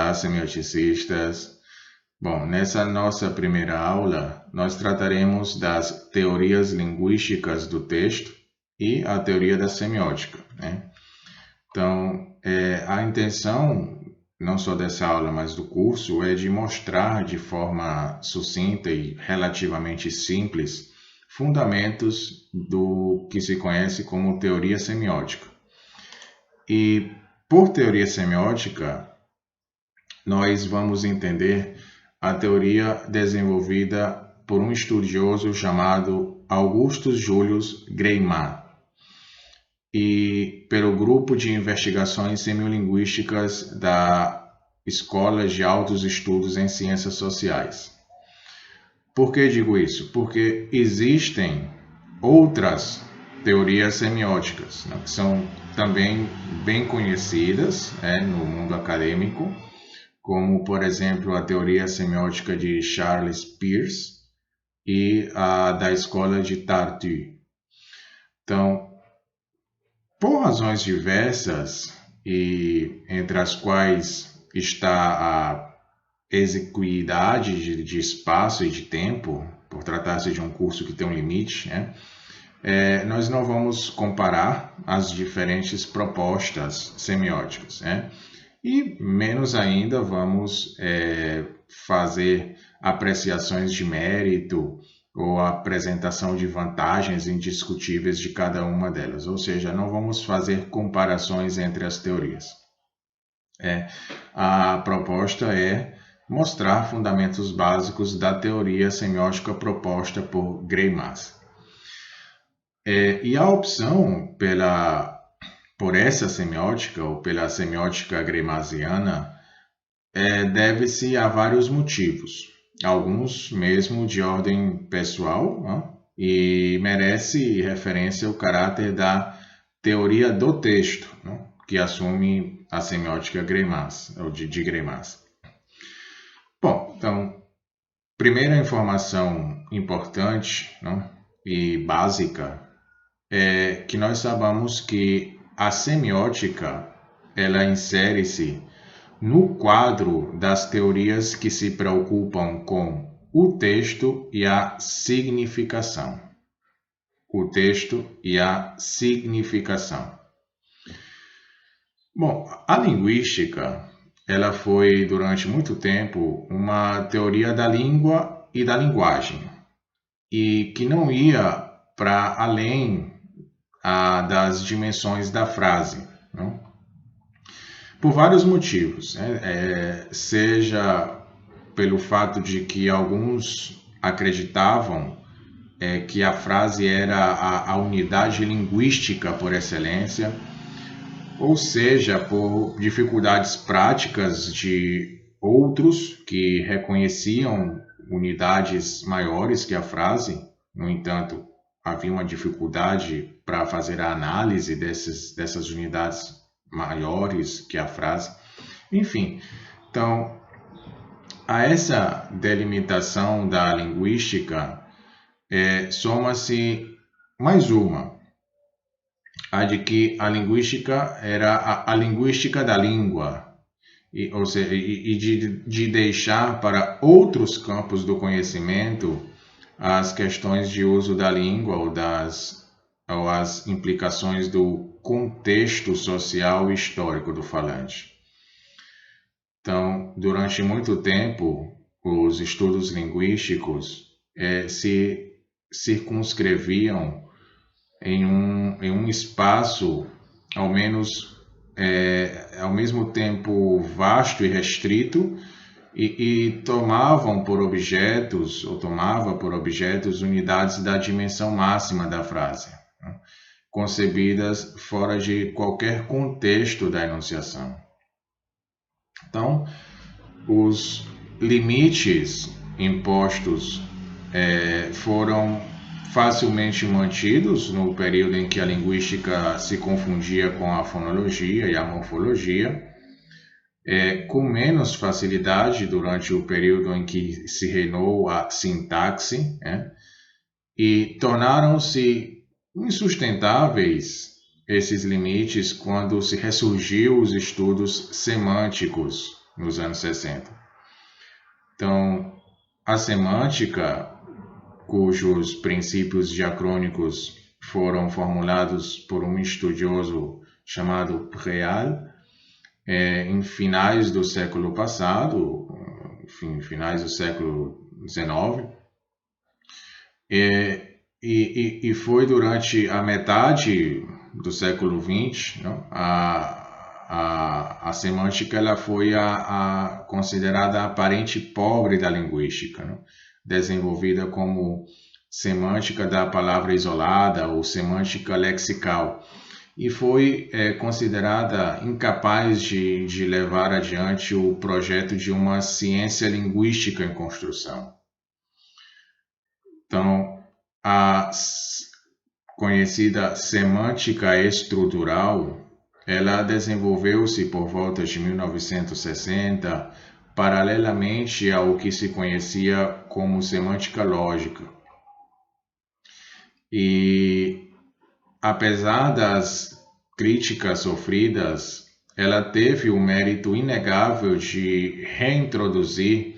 Olá, semioticistas. Bom, nessa nossa primeira aula, nós trataremos das teorias linguísticas do texto e a teoria da semiótica, né? Então, a intenção, não só dessa aula, mas do curso, é de mostrar de forma sucinta e relativamente simples fundamentos do que se conhece como teoria semiótica. E, por teoria semiótica, nós vamos entender a teoria desenvolvida por um estudioso chamado Augustus Julius Greimann e pelo Grupo de Investigações Semiolinguísticas da Escola de Altos Estudos em Ciências Sociais. Por que digo isso? Porque existem outras teorias semióticas, né, que são também bem conhecidas, no mundo acadêmico, como, por exemplo, a teoria semiótica de Charles Peirce e a da escola de Tartu. Então, por razões diversas, e entre as quais está a exiguidade de espaço e de tempo, por tratar-se de um curso que tem um limite, nós não vamos comparar as diferentes propostas semióticas, e menos ainda vamos fazer apreciações de mérito ou apresentação de vantagens indiscutíveis de cada uma delas, ou seja, não vamos fazer comparações entre as teorias. A proposta é mostrar fundamentos básicos da teoria semiótica proposta por Greimann. E a opção por essa semiótica, ou pela semiótica greimanniana, deve-se a vários motivos, alguns mesmo de ordem pessoal, e merece referência ao caráter da teoria do texto, que assume a semiótica de Greimann. Bom, então, primeira informação importante, e básica é que nós sabemos que a semiótica ela insere-se no quadro das teorias que se preocupam com o texto e a significação. O texto e a significação. Bom, a linguística ela foi durante muito tempo uma teoria da língua e da linguagem, e que não ia para além das dimensões da frase, por vários motivos, seja pelo fato de que alguns acreditavam que a frase era a unidade linguística por excelência, ou seja, por dificuldades práticas de outros que reconheciam unidades maiores que a frase. No entanto, havia uma dificuldade para fazer a análise dessas unidades maiores que a frase. Enfim, então, a essa delimitação da linguística soma-se mais uma, a de que a linguística era a linguística da língua, ou seja, de deixar para outros campos do conhecimento as questões de uso da língua ou as implicações do contexto social e histórico do falante. Então, durante muito tempo, os estudos linguísticos se circunscreviam em um espaço, ao mesmo tempo vasto e restrito, e tomava por objetos unidades da dimensão máxima da frase, concebidas fora de qualquer contexto da enunciação. Então, os limites impostos foram facilmente mantidos no período em que a linguística se confundia com a fonologia e a morfologia, com menos facilidade durante o período em que se reinou a sintaxe, e tornaram-se insustentáveis esses limites quando se ressurgiu os estudos semânticos, nos anos 60. Então, a semântica, cujos princípios diacrônicos foram formulados por um estudioso chamado Preal, em finais do século passado, finais do século XIX, e foi durante a metade do século XX, não? A semântica ela foi considerada a parente pobre da linguística, não? Desenvolvida como semântica da palavra isolada ou semântica lexical, e foi considerada incapaz de levar adiante o projeto de uma ciência linguística em construção. Então, a conhecida semântica estrutural, ela desenvolveu-se por volta de 1960, paralelamente ao que se conhecia como semântica lógica. E, apesar das críticas sofridas, ela teve o mérito inegável de reintroduzir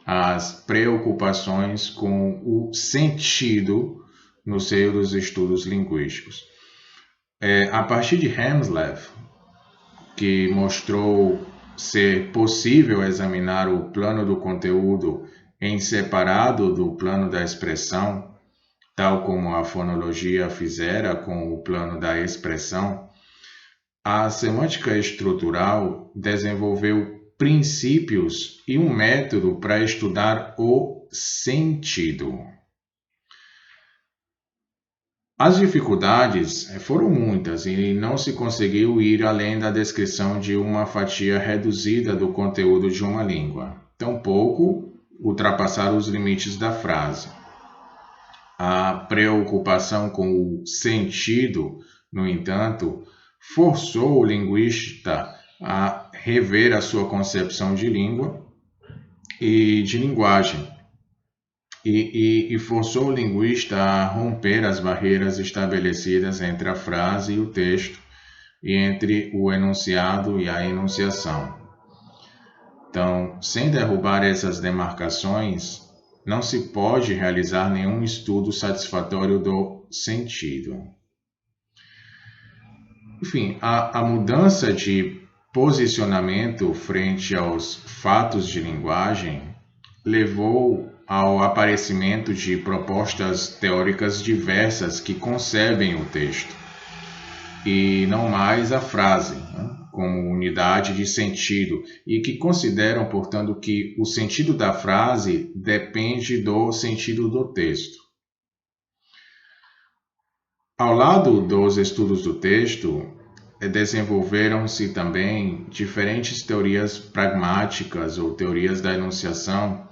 as preocupações com o sentido no seio dos estudos linguísticos. A partir de Hemslev, que mostrou ser possível examinar o plano do conteúdo em separado do plano da expressão, tal como a fonologia fizera com o plano da expressão, a semântica estrutural desenvolveu princípios e um método para estudar o sentido. As dificuldades foram muitas e não se conseguiu ir além da descrição de uma fatia reduzida do conteúdo de uma língua, tampouco ultrapassar os limites da frase. A preocupação com o sentido, no entanto, forçou o linguista a rever a sua concepção de língua e de linguagem, e forçou o linguista a romper as barreiras estabelecidas entre a frase e o texto, e entre o enunciado e a enunciação. Então, sem derrubar essas demarcações, não se pode realizar nenhum estudo satisfatório do sentido. Enfim, a mudança de posicionamento frente aos fatos de linguagem levou ao aparecimento de propostas teóricas diversas que concebem o texto, e não mais a frase, como unidade de sentido, e que consideram, portanto, que o sentido da frase depende do sentido do texto. Ao lado dos estudos do texto, desenvolveram-se também diferentes teorias pragmáticas ou teorias da enunciação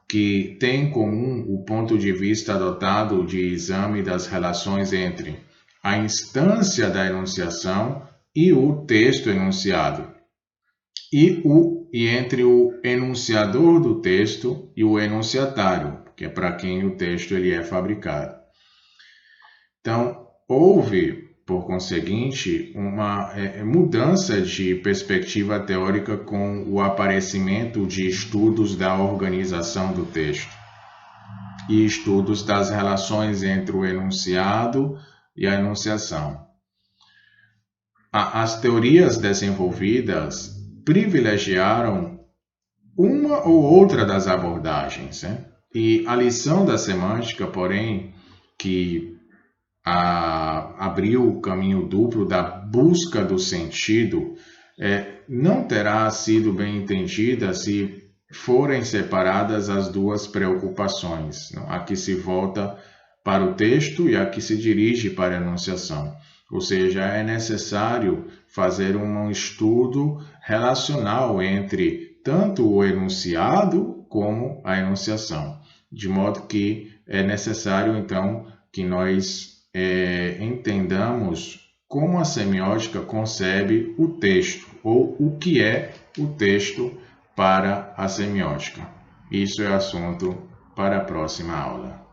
que têm em comum o ponto de vista adotado de exame das relações entre a instância da enunciação e o texto enunciado, e entre o enunciador do texto e o enunciatário, que é para quem o texto ele é fabricado. Então, houve, por conseguinte, uma mudança de perspectiva teórica com o aparecimento de estudos da organização do texto e estudos das relações entre o enunciado e a enunciação. As teorias desenvolvidas privilegiaram uma ou outra das abordagens, e a lição da semântica, porém, que abriu o caminho duplo da busca do sentido, não terá sido bem entendida se forem separadas as duas preocupações, a que se volta para o texto e a que se dirige para a enunciação. Ou seja, é necessário fazer um estudo relacional entre tanto o enunciado como a enunciação, de modo que é necessário, então, que nós entendamos como a semiótica concebe o texto, ou o que é o texto para a semiótica. Isso é assunto para a próxima aula.